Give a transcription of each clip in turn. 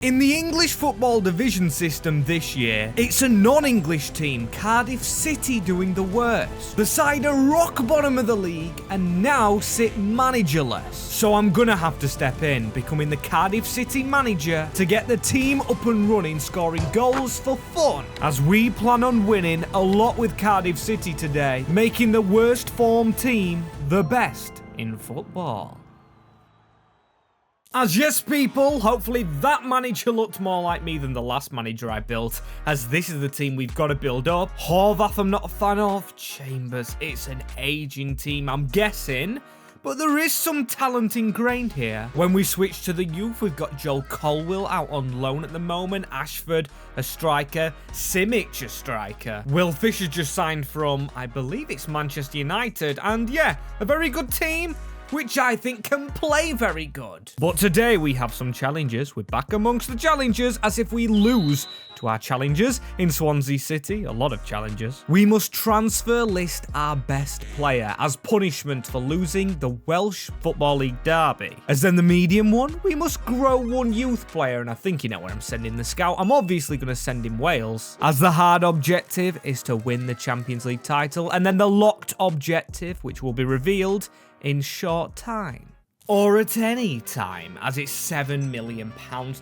In the English football division system this year, it's a non-English team, Cardiff City, doing the worst. The side are rock bottom of the league and now sit managerless. So I'm gonna have to step in, becoming the Cardiff City manager to get the team up and running, scoring goals for fun, as we plan on winning a lot with Cardiff City today, making the worst form team the best in football. As yes people, hopefully that manager looked more like me than the last manager I built, as this is the team we've got to build up. Horvath I'm not a fan of, Chambers, it's an aging team I'm guessing, but there is some talent ingrained here. When we switch to the youth, we've got Joel Colwill out on loan at the moment, Ashford a striker, Simic a striker. Will Fisher just signed from, I believe it's Manchester United, and yeah, a very good team, which I think can play very good. But today we have some challenges. We're back amongst the challengers, as if we lose to our challengers in Swansea City, a lot of challenges, we must transfer list our best player as punishment for losing the Welsh Football League derby. As then the medium one, we must grow one youth player, and I think you know where I'm sending the scout. I'm obviously going to send him Wales, as the hard objective is to win the Champions League title, and then the locked objective, which will be revealed in short time. Or at any time, as it's £7 million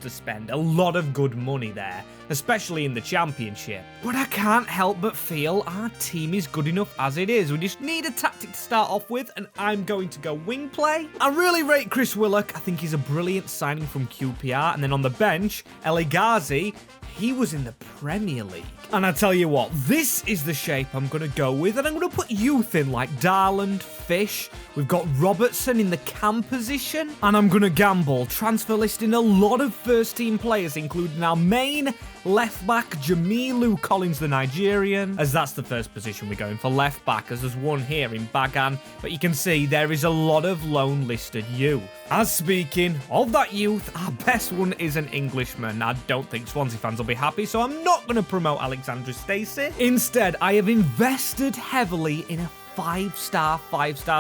to spend. A lot of good money there, especially in the Championship. But I can't help but feel our team is good enough as it is. We just need a tactic to start off with, and I'm going to go wing play. I really rate Chris Willock. I think he's a brilliant signing from QPR. And then on the bench, Ghazi, he was in the Premier League. And I tell you what, this is the shape I'm going to go with, and I'm going to put youth in like Darland, Fish. We've got Robertson in the cam position, and I'm going to gamble, transfer listing a lot of first team players, including our main left back, Jamilu Collins, the Nigerian, as that's the first position we're going for, left back, as there's one here in Bagan, but you can see there is a lot of loan listed youth. As speaking of that youth, our best one is an Englishman. I don't think Swansea fans will be happy, so I'm not going to promote Alexandra Stacey. Instead, I have invested heavily in a five-star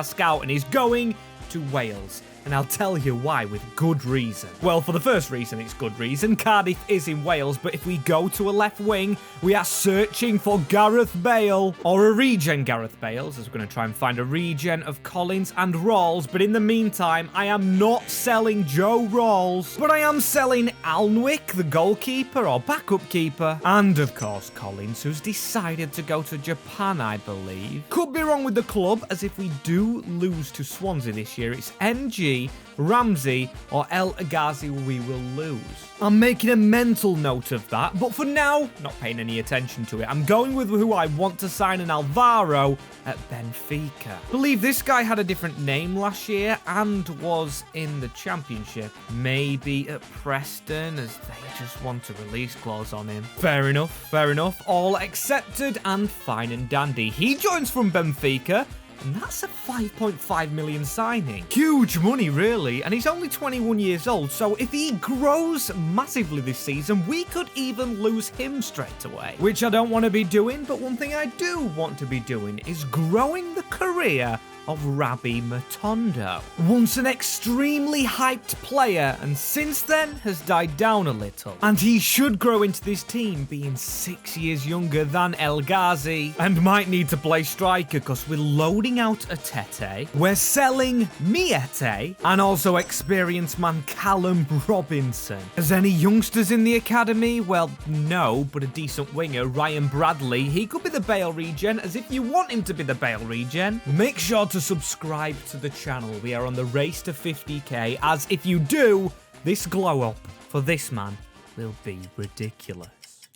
scout, and he's going to Wales. And I'll tell you why with good reason. Well, for the first reason, it's good reason. Cardiff is in Wales, but if we go to a left wing, we are searching for Gareth Bale, or a regen Gareth Bales, as we're going to try and find a regen of Collins and Rawls. But in the meantime, I am not selling Joe Rawls, but I am selling Alnwick, the goalkeeper or backup keeper, and of course Collins, who's decided to go to Japan, I believe. Could be wrong with the club, as if we do lose to Swansea this year, it's NG, Ramsey, or El Ghazi we will lose. I'm making a mental note of that, but for now, not paying any attention to it. I'm going with who I want to sign, an Alvaro at Benfica. I believe this guy had a different name last year and was in the Championship. Maybe at Preston, as they just want a release clause on him. Fair enough. All accepted and fine and dandy. He joins from Benfica, and that's a 5.5 million signing. Huge money, really, and he's only 21 years old, so if he grows massively this season, we could even lose him straight away. Which I don't want to be doing, but one thing I do want to be doing is growing the career of Rabbi Matondo. Once an extremely hyped player, and since then has died down a little. And he should grow into this team, being 6 years younger than El Ghazi, and might need to play striker because we're loading out a Tete, we're selling Miete, and also experienced man Callum Robinson. As any youngsters in the academy? Well, no, but a decent winger, Ryan Bradley, he could be the Bale regen, as if you want him to be the Bale regen, make sure to subscribe to the channel. We are on the race to 50k, as if you do, this glow up for this man will be ridiculous.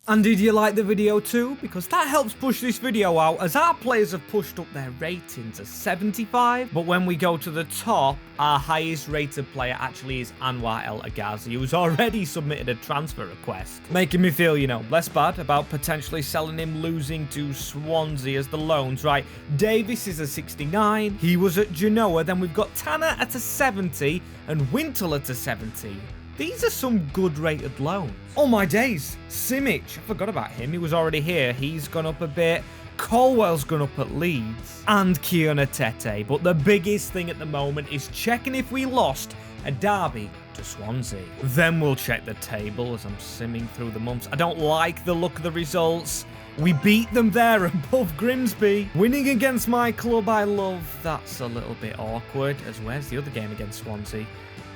And did you like the video too? Because that helps push this video out, as our players have pushed up their rating to 75. But when we go to the top, our highest rated player actually is Anwar El Ghazi, who's already submitted a transfer request. Making me feel, you know, less bad about potentially selling him, losing to Swansea as the loans, right? Davis is a 69. He was at Genoa. Then we've got Tanner at a 70 and Wintle at a 70. These are some good rated loans. Oh my days, Simic, I forgot about him, he was already here, he's gone up a bit. Colwell's gone up at Leeds, and Kiona Tete. But the biggest thing at the moment is checking if we lost a derby to Swansea. Then we'll check the table as I'm simming through the months. I don't like the look of the results. We beat them there above Grimsby. Winning against my club I love, that's a little bit awkward. As where's the other game against Swansea?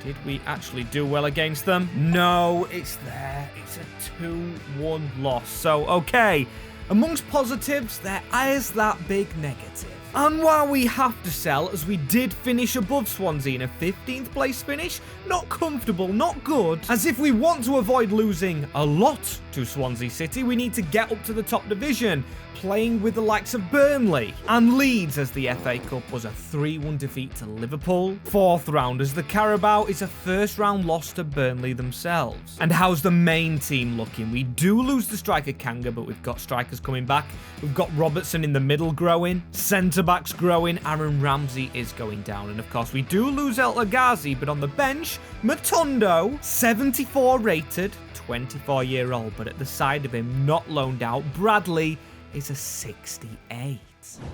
Did we actually do well against them? No, it's there. It's a 2-1 loss. So, okay. Amongst positives, there is that big negative. And while we have to sell, as we did finish above Swansea in a 15th place finish, not comfortable, not good. As if we want to avoid losing a lot to Swansea City, we need to get up to the top division, playing with the likes of Burnley and Leeds, as the FA Cup was a 3-1 defeat to Liverpool. 4th round as the Carabao is a first round loss to Burnley themselves. And how's the main team looking? We do lose the striker Kanga, but we've got strikers coming back. We've got Robertson in the middle growing, centre-backs growing, Aaron Ramsey is going down, and of course we do lose Ghazi, but on the bench, Matondo, 74 rated, 24-year-old, but at the side of him, not loaned out, Bradley is a 68.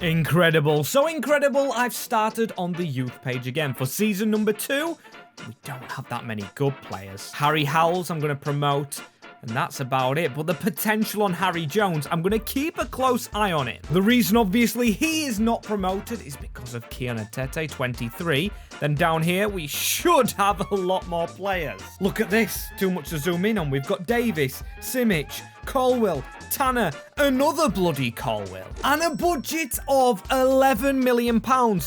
Incredible. So incredible, I've started on the youth page again. For season number 2, we don't have that many good players. Harry Howells, I'm going to promote. And that's about it. But the potential on Harry Jones, I'm going to keep a close eye on it. The reason, obviously, he is not promoted is because of Kiana Tete, 23. Then down here, we should have a lot more players. Look at this. Too much to zoom in on. We've got Davis, Simic, Colwill, Tanner, another bloody Colwill, and a budget of £11 million.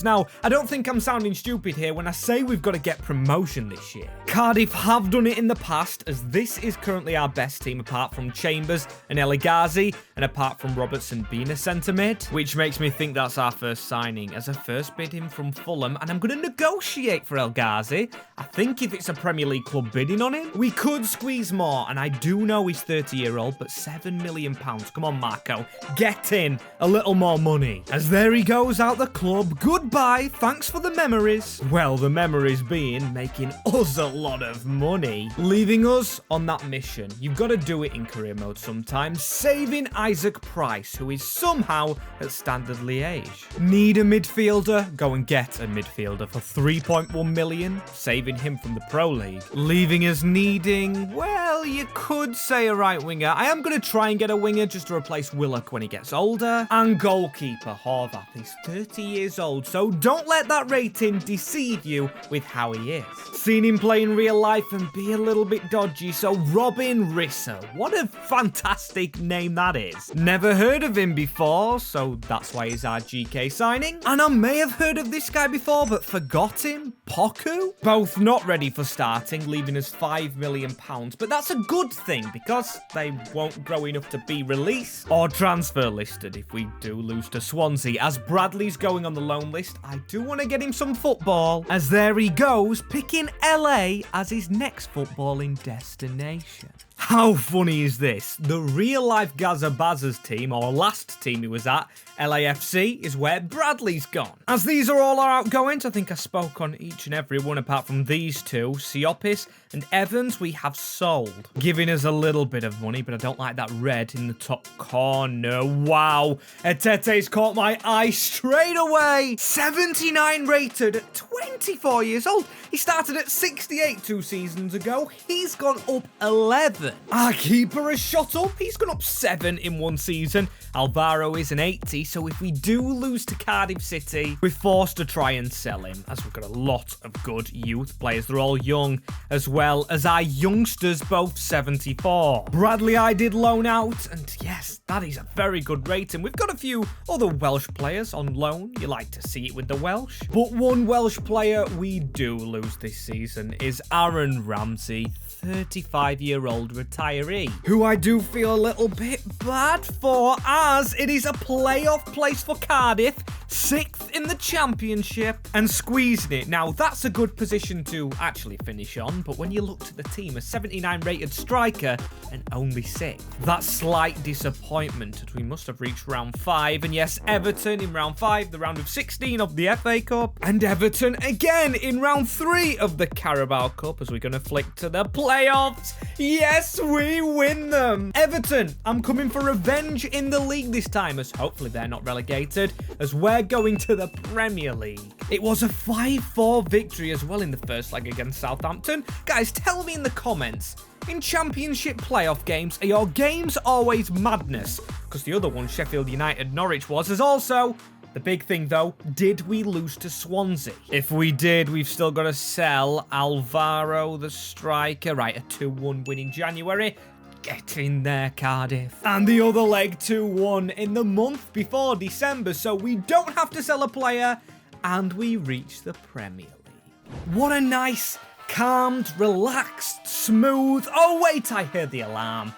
Now, I don't think I'm sounding stupid here when I say we've got to get promotion this year. Cardiff have done it in the past, as this is currently our best team apart from Chambers and Ghazi, and apart from Robertson being a centre mid, which makes me think that's our first signing, as a first bid in from Fulham, and I'm going to negotiate for Ghazi. I think if it's a Premier League club bidding on him, we could squeeze more, and I do know he's 30-year-old, but £7 million. Come on, Marco, get in a little more money. As there he goes out the club. Goodbye, thanks for the memories. Well, the memories being making us a lot of money, leaving us on that mission. You've got to do it in career mode sometimes, saving Isaac Price, who is somehow at Standard Liège. Need a midfielder? Go and get a midfielder for 3.1 million, saving him from the Pro League. Leaving us needing, well, you could say a right winger. I am going to try and get a winger just to replace Willock when he gets older. And goalkeeper Horvath. He's 30 years old, so don't let that rating deceive you with how he is. Seen him play in real life and be a little bit dodgy, so Robin Risser. What a fantastic name that is. Never heard of him before, so that's why he's our GK signing. And I may have heard of this guy before, but forgot him. Poku? Both not ready for starting, leaving us £5 million, but that's a good thing because they won't grow enough to be released or transfer listed if we do lose to Swansea. As Bradley's going on the loan list, I do want to get him some football, as there he goes, picking LA as his next footballing destination. How funny is this? The real-life Gazabazza's team, or last team he was at, LAFC, is where Bradley's gone. As these are all our outgoings, I think I spoke on each and every one apart from these two, Siopis and Evans, we have sold, giving us a little bit of money, but I don't like that red in the top corner. Wow, Etete's caught my eye straight away. 79 rated at 24 years old. He started at 68 2 seasons ago. He's gone up 11. Our keeper has shot up. He's gone up 7 in 1 season. Alvaro is an 80, so if we do lose to Cardiff City, we're forced to try and sell him, as we've got a lot of good youth players. They're all young, as well as our youngsters, both 74. Bradley I did loan out, and yes, that is a very good rating. We've got a few other Welsh players on loan. You like to see it with the Welsh. But one Welsh player we do lose this season is Aaron Ramsey, 35-year-old retiree, who I do feel a little bit bad for, as it is a playoff place for Cardiff, 6th in the championship, and squeezing it. Now, that's a good position to actually finish on, but when you look to the team, a 79 rated striker and only 6th, that's slight disappointment, as we must have reached round 5, and yes, Everton in round 5, the round of 16 of the FA Cup, and Everton again in round 3 of the Carabao Cup, as we're going to flick to the playoffs. Yes, we win them. Everton, I'm coming for revenge in the league this time, as hopefully they're not relegated, as well we're going to the Premier League. It was a 5-4 victory as well in the first leg against Southampton. Guys, tell me in the comments, in Championship playoff games, are your games always madness? Because the other one, Sheffield United Norwich, was. As also, the big thing though, did we lose to Swansea? If we did, we've still got to sell Alvaro, the striker. Right, a 2-1 win in January. Get in there, Cardiff. And the other leg, 2-1 in the month before December, so we don't have to sell a player, and we reach the Premier League. What a nice, calmed, relaxed, smooth... Oh, wait, I heard the alarm.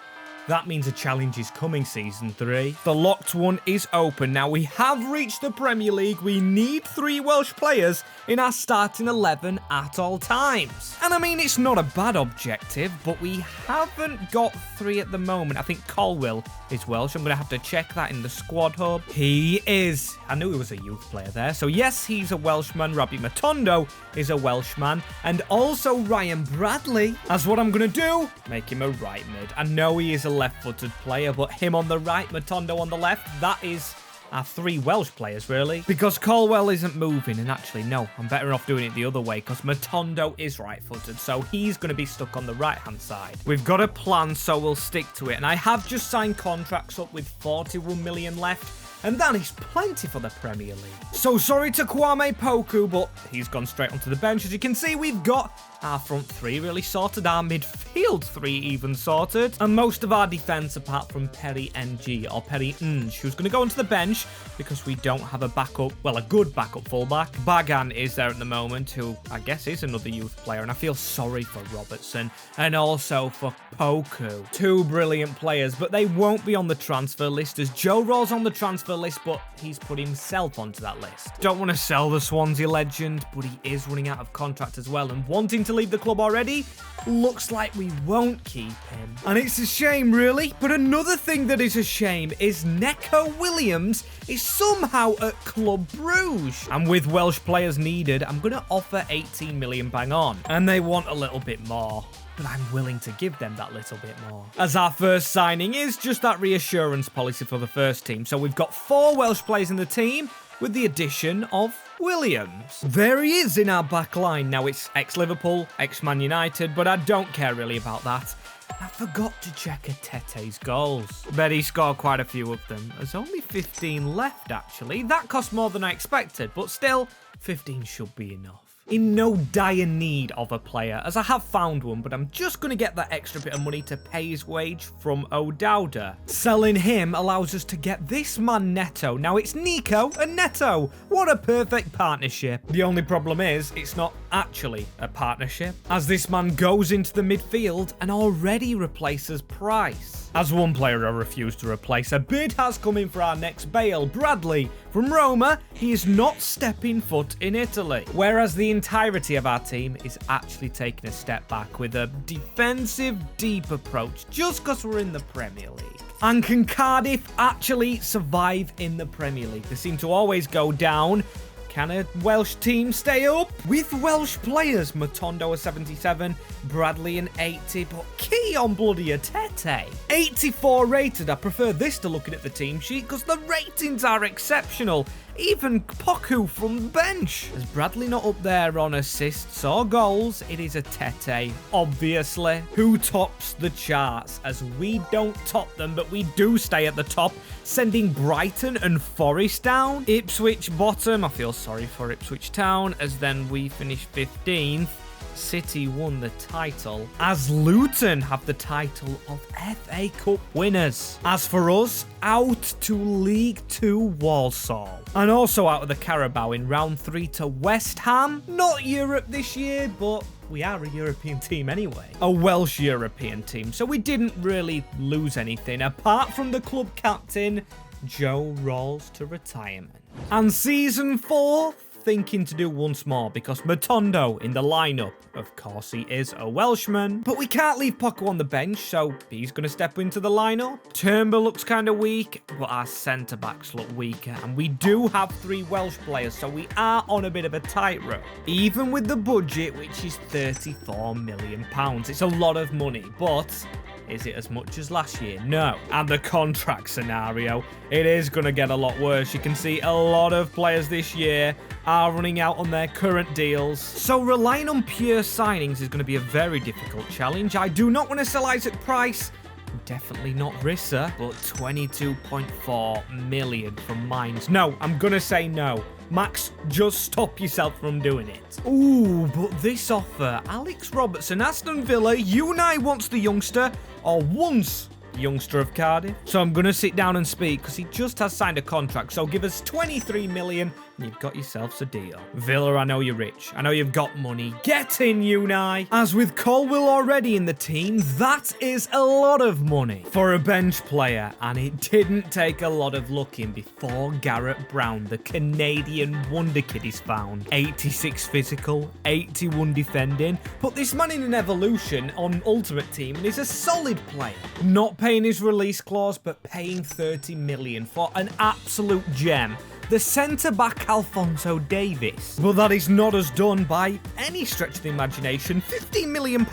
That means a challenge is coming, Season 3. The locked one is open. Now, we have reached the Premier League. We need 3 Welsh players in our starting 11 at all times. And I mean, it's not a bad objective, but we haven't got 3 at the moment. I think Colwill is Welsh. I'm going to have to check that in the squad hub. He is. I knew he was a youth player there. So yes, he's a Welshman. Robbie Matondo is a Welshman. And also Ryan Bradley. As what I'm going to do, make him a right mid. I know he is a left-footed player, but him on the right, Matondo on the left, that is our 3 Welsh players, really. Because Colwell isn't moving, and actually, no, I'm better off doing it the other way, because Matondo is right-footed, so he's going to be stuck on the right-hand side. We've got a plan, so we'll stick to it, and I have just signed contracts up with 41 million left, and that is plenty for the Premier League. So sorry to Kwame Poku, but he's gone straight onto the bench. As you can see, we've got our front 3 really sorted, our midfield 3 even sorted, and most of our defence apart from Perry NG or Perry Nge, who's going to go onto the bench because we don't have a backup, well, a good backup fullback. Bagan is there at the moment, who I guess is another youth player, and I feel sorry for Robertson and also for Poku. 2 brilliant players, but they won't be on the transfer list as Joe Raw's on the transfer list, but he's put himself onto that list. Don't want to sell the Swansea legend, but he is running out of contract as well, and wanting to leave the club already, looks like we won't keep him. And it's a shame, really. But another thing that is a shame is Neco Williams is somehow at Club Brugge. And with Welsh players needed, I'm going to offer 18 million bang on. And they want a little bit more, but I'm willing to give them that little bit more. As our first signing is just that reassurance policy for the first team. So we've got 4 Welsh players in the team, with the addition of Williams. There he is in our back line. Now, it's ex-Liverpool, ex-Man United, but I don't care really about that. I forgot to check Tete's goals. Bet he scored quite a few of them. There's only 15 left, actually. That cost more than I expected, but still, 15 should be enough. In no dire need of a player, as I have found one, but I'm just going to get that extra bit of money to pay his wage from O'Dowda. Selling him allows us to get this man Neto. Now it's Nico and Neto. What a perfect partnership. The only problem is, it's not actually a partnership, as this man goes into the midfield and already replaces Price. As one player I refuse to replace, a bid has come in for our next Bale, Bradley. From Roma, he is not stepping foot in Italy. Whereas the entirety of our team is actually taking a step back with a defensive deep approach just because we're in the Premier League. And can Cardiff actually survive in the Premier League? They seem to always go down. Can a Welsh team stay up? With Welsh players, Matondo a 77, Bradley an 80, but key on bloody a Tete. 84 rated. I prefer this to looking at the team sheet because the ratings are exceptional. Even Poku from the bench. Is Bradley not up there on assists or goals? It is a Tete, obviously. Who tops the charts? As we don't top them, but we do stay at the top, sending Brighton and Forest down. Ipswich bottom. I feel sorry for Ipswich Town, as then we finish 15th. City won the title, as Luton have the title of FA Cup winners. As for us, out to League 2 Walsall. And also out of the Carabao in round 3 to West Ham. Not Europe this year, but we are a European team anyway. A Welsh European team, so we didn't really lose anything, apart from the club captain, Joe rolls to retirement. And season 4, thinking to do once more because Matondo in the lineup. Of course, he is a Welshman, but we can't leave Poku on the bench, so he's going to step into the lineup. Turnbull looks kind of weak, but our centre-backs look weaker, and we do have 3 Welsh players, so we are on a bit of a tightrope. Even with the budget, which is £34 million. It's a lot of money, but Is it as much as last year? No. And the contract scenario, it is going to get a lot worse. You can see a lot of players this year are running out on their current deals. So relying on pure signings is going to be a very difficult challenge. I do not want to sell Isaac Price. Definitely not Rissa, but 22.4 million from Mines. No, I'm going to say no. Max, just stop yourself from doing it. Ooh, but this offer. Alex Robertson, Aston Villa, Unai wants the youngster, or once youngster of Cardiff. So I'm going to sit down and speak because he just has signed a contract. So give us 23 million and you've got yourselves a deal. Villa, I know you're rich. I know you've got money. Get in, Unai. As with Colwill already in the team, that is a lot of money for a bench player. And it didn't take a lot of looking before Garrett Brown, the Canadian wonder kid, is found. 86 physical, 81 defending. Put this man in an evolution on Ultimate Team and he's a solid player. Not paying his release clause, but paying 30 million for an absolute gem. The centre-back Alphonso Davies. Well, that is not as done by any stretch of the imagination. £15 million.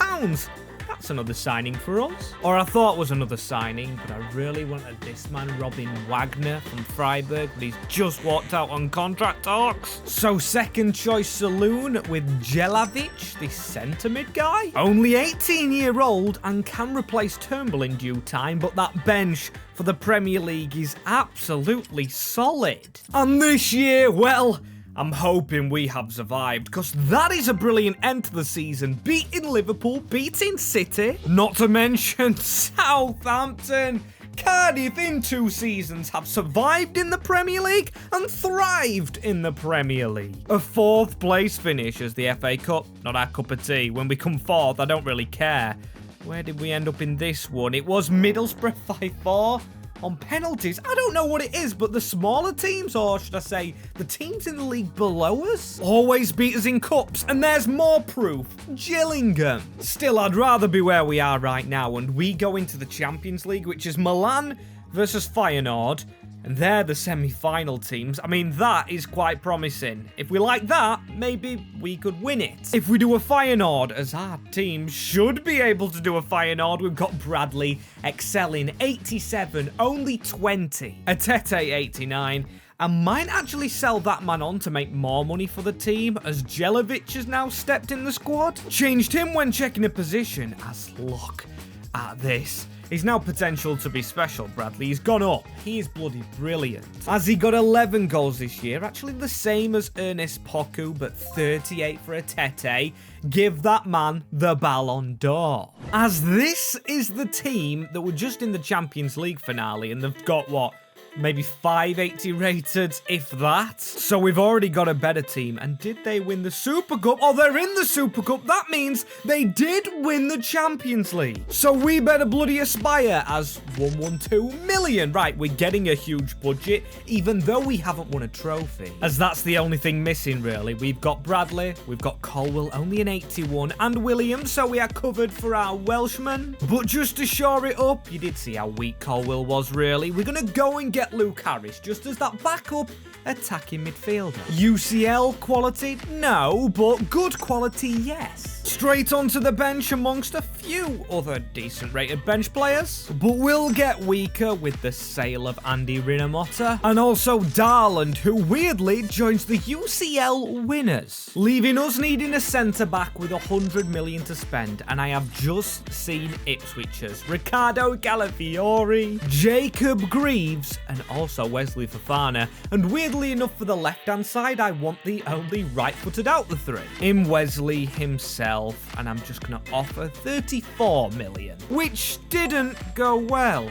That's another signing for us. Or I thought was another signing, but I really wanted this man, Robin Wagner from Freiburg, but he's just walked out on contract talks. So second choice saloon with Jelavic, this centre mid guy. Only 18-year-old and can replace Turnbull in due time, but that bench for the Premier League is absolutely solid. And this year, well, I'm hoping we have survived, because that is a brilliant end to the season. Beating Liverpool, beating City, not to mention Southampton. Cardiff in 2 seasons have survived in the Premier League and thrived in the Premier League. A 4th place finish as the FA Cup, not our cup of tea. When we come 4th, I don't really care. Where did we end up in this one? It was Middlesbrough 5-4. On penalties, I don't know what it is, but the smaller teams, or should I say, the teams in the league below us, always beat us in cups, and there's more proof. Gillingham. Still, I'd rather be where we are right now, and we go into the Champions League, which is Milan versus Feyenoord, and they're the semi-final teams. I mean, that is quite promising. If we like that, maybe we could win it. If we do a Feyenoord, as our team should be able to do a Feyenoord, we've got Bradley excelling 87, only 20. Atete 89. I might actually sell that man on to make more money for the team, as Jelavic has now stepped in the squad. Changed him when checking a position, as look at this. He's now potential to be special, Bradley. He's gone up. He is bloody brilliant. As he got 11 goals this year, actually the same as Ernest Poku, but 38 for Atete. Give that man the Ballon d'Or. As this is the team that were just in the Champions League finale, and they've got, what, maybe 580 rated, if that. So we've already got a better team. And did they win the Super Cup? Oh, they're in the Super Cup. That means they did win the Champions League. So we better bloody aspire as 112 million. Right, we're getting a huge budget, even though we haven't won a trophy. As that's the only thing missing, really. We've got Bradley, we've got Colwill, only an 81, and Williams, so we are covered for our Welshman. But just to shore it up, you did see how weak Colwill was, really. We're going to go and get Luke Harris just as that backup attacking midfielder. UCL quality? No, but good quality, yes. Straight onto the bench amongst a few other decent rated bench players. But we'll get weaker with the sale of Andy Rinamotta and also Darland, who weirdly joins the UCL winners, leaving us needing a centre-back with 100 million to spend. And I have just seen Ipswichers, Ricardo Calafiori, Jacob Greaves, and also Wesley Fofana. And weirdly enough, for the left-hand side, I want the only right-footed out the three, in Wesley himself. And I'm just going to offer 34 million, which didn't go well.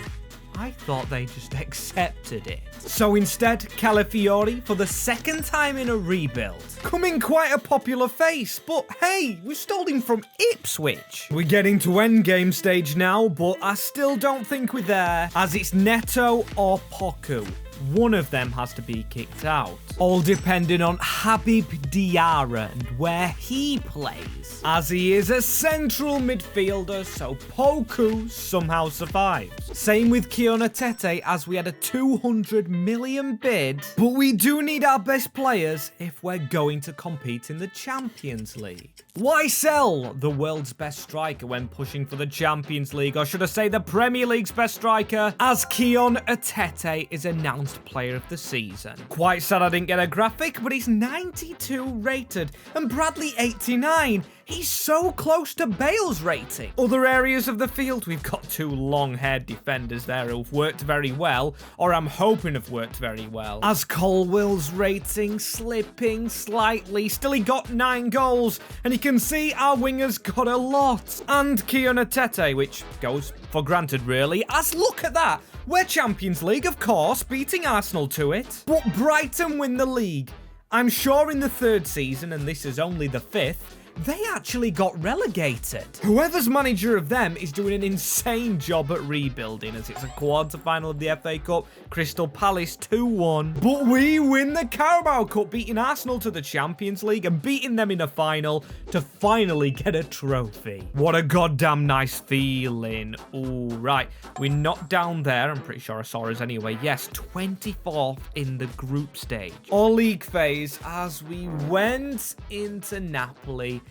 I thought they just accepted it. So instead, Calafiori for the 2nd time in a rebuild. Coming quite a popular face, but hey, we stole him from Ipswich. We're getting to endgame stage now, but I still don't think we're there, as it's Neto or Poku. One of them has to be kicked out. all depending on Habib Diarra and where he plays, as he is a central midfielder, so Poku somehow survives. Same with Kiona Tete, as we had a 200 million bid, but we do need our best players if we're going to compete in the Champions League. Why sell the world's best striker when pushing for the Champions League, or should I say the Premier League's best striker, as Kiona Tete is announced player of the season. Quite sad I didn't get a graphic, but he's 92 rated and Bradley 89. He's so close to Bale's rating. Other areas of the field, we've got two long-haired defenders there who've worked very well, or I'm hoping have worked very well. As Colwell's rating slipping slightly, still he got 9 goals, and you can see our wingers got a lot. And Kiona Tete, which goes for granted really, as look at that. We're Champions League, of course, beating Arsenal to it. But Brighton win the league. I'm sure in the 3rd season, and this is only the 5th, they actually got relegated. Whoever's manager of them is doing an insane job at rebuilding, as it's a quarter-final of the FA Cup, Crystal Palace 2-1. But we win the Carabao Cup, beating Arsenal to the Champions League and beating them in a final to finally get a trophy. What a goddamn nice feeling. Ooh, right. We're not down there. I'm pretty sure I saw us anyway. Yes, 24th in the group stage. Or league phase, as we went into Napoli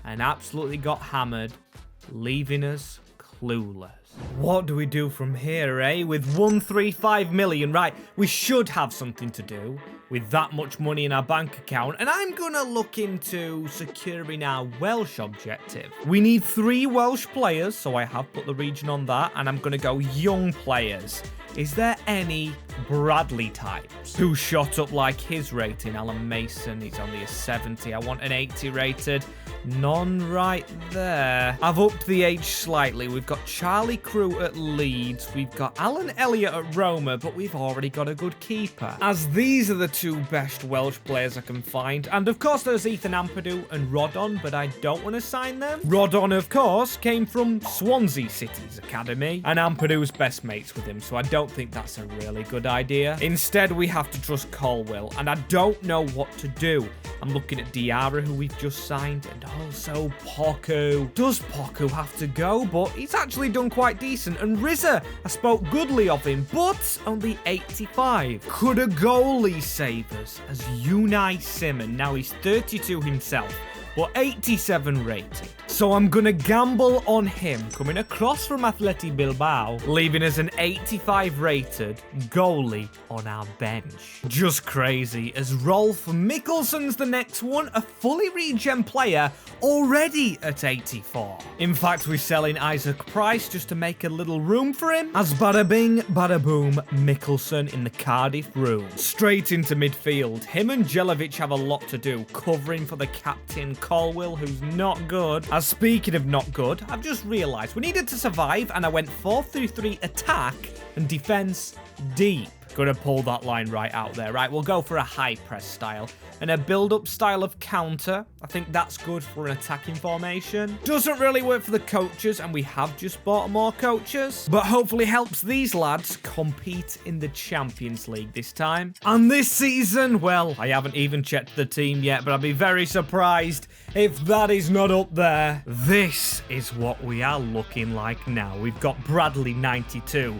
and absolutely got hammered, leaving us clueless. What do we do from here, eh? With 135 million, right, we should have something to do with that much money in our bank account, and I'm gonna look into securing our Welsh objective. We need 3 Welsh players, so I have put the region on that, and I'm gonna go young players. Is there any Bradley types who shot up like his rating? Alan Mason, he's only a 70. I want an 80 rated. None right there. I've upped the age slightly. We've got Charlie Crew at Leeds. We've got Alan Elliott at Roma, but we've already got a good keeper. As these are the 2 best Welsh players I can find. And of course there's Ethan Ampadu and Rodon, but I don't want to sign them. Rodon, of course, came from Swansea City's academy, and Ampadu's best mates with him, so I don't think that's a really good idea. Instead, we have to trust Colwell, and I don't know what to do. I'm looking at Diarra, who we've just signed, and also Poku. Does Poku have to go? But he's actually done quite decent. And Rizza, I spoke goodly of him, but only 85. Could a goalie save us? As Unai Simon, now he's 32 himself, but 87 rated. So I'm gonna gamble on him coming across from Athletic Bilbao, leaving us an 85 rated goalie on our bench. Just crazy, as Rolf Mikkelson's the next one, a fully regen player already at 84. In fact, we're selling Isaac Price just to make a little room for him, as bada bing, bada boom, Mikkelson in the Cardiff room. Straight into midfield. Him and Jelavic have a lot to do, covering for the captain Colwell, who's not good. As speaking of not good, I've just realised we needed to survive, and I went 4-3-3 attack and defence deep. Gonna pull that line right out there. Right, we'll go for a high press style and a build-up style of counter. I think that's good for an attacking formation. Doesn't really work for the coaches, and we have just bought more coaches, but hopefully helps these lads compete in the Champions League this time. And this season, well, I haven't even checked the team yet, but I'd be very surprised if that is not up there. This is what we are looking like now. We've got Bradley 92,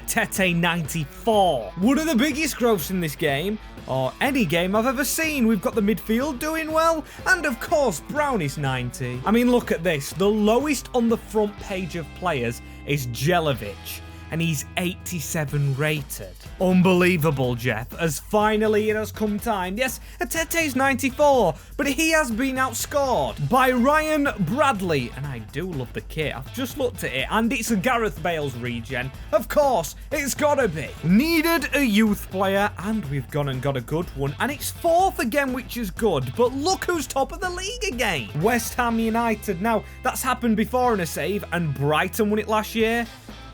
Tete 94. One of the biggest growths in this game, or any game I've ever seen. We've got the midfield doing well, and of course Brown is 90. I mean, look at this. The lowest on the front page of players is Jelavic, and he's 87 rated. Unbelievable, Jeff, as finally it has come time. Yes, Tete's 94, but he has been outscored by Ryan Bradley, and I do love the kit. I've just looked at it, and it's a Gareth Bale's regen. Of course, it's gotta be. Needed a youth player, and we've gone and got a good one, and it's 4th again, which is good, but look who's top of the league again. West Ham United. Now, that's happened before in a save, and Brighton won it last year.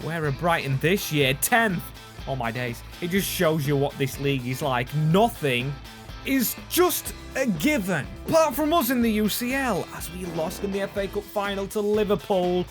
Where are Brighton this year? 10th. Oh my days. It just shows you what this league is like. Nothing is just a given. Apart from us in the UCL, as we lost in the FA Cup final to Liverpool.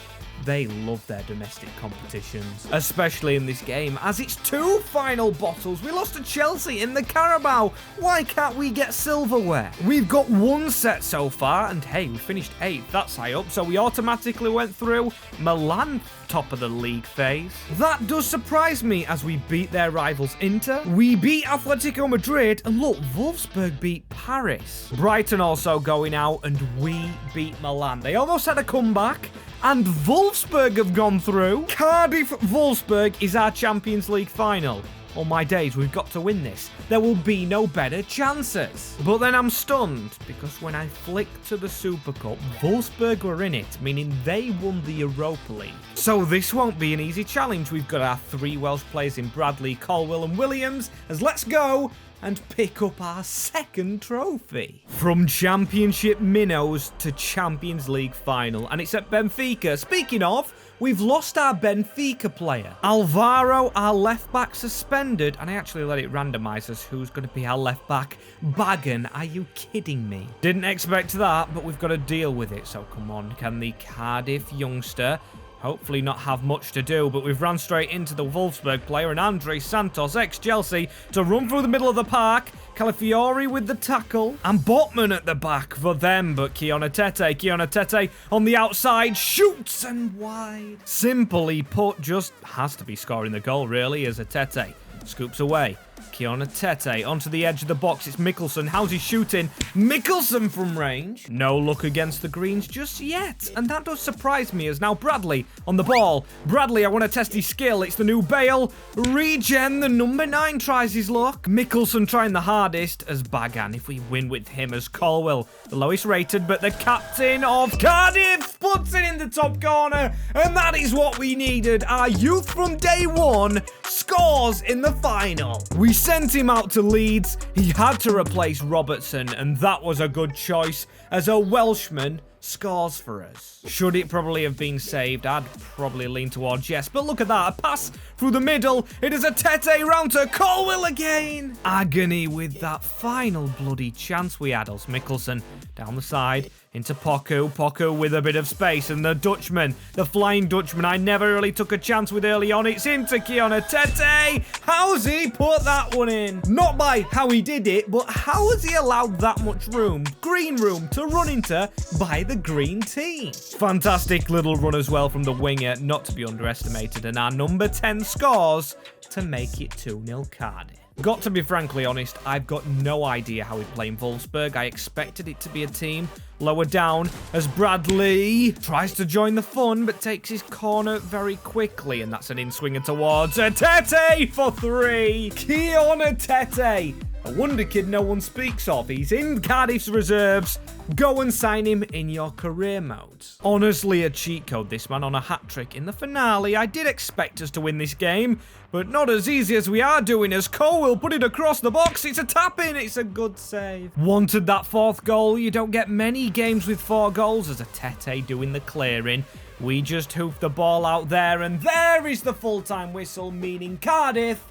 They love their domestic competitions, especially in this game, as it's 2 final bottles. We lost to Chelsea in the Carabao. Why can't we get silverware? We've got 1 set so far, and hey, we finished 8th. That's high up, so we automatically went through. Milan, top of the league phase. That does surprise me, as we beat their rivals Inter. We beat Atletico Madrid, and look, Wolfsburg beat Paris. Brighton also going out, and we beat Milan. They almost had a comeback. And Wolfsburg have gone through. Cardiff-Wolfsburg is our Champions League final. Oh my days, we've got to win this. There will be no better chances. But then I'm stunned, because when I flicked to the Super Cup, Wolfsburg were in it, meaning they won the Europa League. So this won't be an easy challenge. We've got our 3 Welsh players in Bradley, Colwill and Williams, as let's go and pick up our 2nd trophy. From Championship minnows to Champions League final, and it's at Benfica. Speaking of, we've lost our Benfica player. Alvaro, our left back, suspended, and I actually let it randomise us who's going to be our left back. Bagan, are you kidding me? Didn't expect that, but we've got to deal with it, so come on. Can the Cardiff youngster hopefully not have much to do, but we've run straight into the Wolfsburg player and Andre Santos, ex-Chelsea, to run through the middle of the park. Calafiori with the tackle, and Botman at the back for them, but Kiona Tete on the outside, shoots and wide. Simply put, just has to be scoring the goal, really, as a Tete scoops away. Kiona Tete onto the edge of the box. It's Mikkelsen. How's he shooting? Mikkelsen from range. No luck against the Greens just yet. And that does surprise me, as now Bradley on the ball. Bradley, I want to test his skill. It's the new Bale. Regen, the number 9, tries his luck. Mikkelsen trying the hardest as Bagan. If we win with him as Colwill, the lowest rated, but the captain of Cardiff puts it in the top corner. And that is what we needed. Our youth from day 1 scores in the final. We sent him out to Leeds. He had to replace Robertson, and that was a good choice, as a Welshman scores for us. Should it probably have been saved? I'd probably lean towards yes, but look at that. A pass through the middle. It is a Tete round to Colwill again. Agony with that final bloody chance we had. Als Mikkelsen down the side into Poku with a bit of space, and the Dutchman, the Flying Dutchman, I never really took a chance with early on. It's into Kiona Tete. How's he put that one in? Not by how he did it, but how has he allowed that much room, green room, to run into by the green team? Fantastic little run as well from the winger, not to be underestimated, and our number 10 scores to make it 2-0 Cardiff. Got to be frankly honest, I've got no idea how we play in Wolfsburg. I expected it to be a team lower down, as Bradley tries to join the fun, but takes his corner very quickly, and that's an in-swinger towards a Tete for 3. Kiona Tete, a wonder kid no one speaks of. He's in Cardiff's reserves. Go and sign him in your career mode. Honestly, a cheat code, this man, on a hat-trick in the finale. I did expect us to win this game, but not as easy as we are doing, as Colwill put it across the box. It's a tap-in. It's a good save. Wanted that 4th goal. You don't get many games with 4 goals, as a Tete doing the clearing. We just hoofed the ball out there, and there is the full-time whistle, meaning Cardiff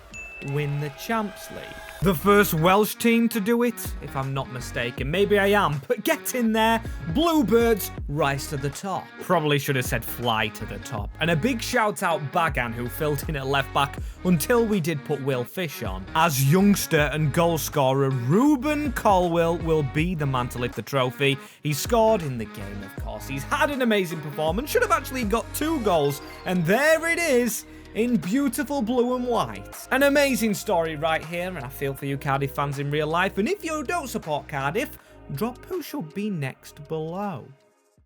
win the Champs League. The first Welsh team to do it, if I'm not mistaken. Maybe I am, but get in there. Bluebirds rise to the top. Probably should have said fly to the top. And a big shout out Bagan, who filled in at left back until we did put Will Fish on. As youngster and goal scorer, Ruben Colwill will be the man to lift the trophy. He scored in the game, of course. He's had an amazing performance. Should have actually got 2 goals. And there it is, in beautiful blue and white. An amazing story right here, and I feel for you Cardiff fans in real life. And if you don't support Cardiff, drop who should be next below.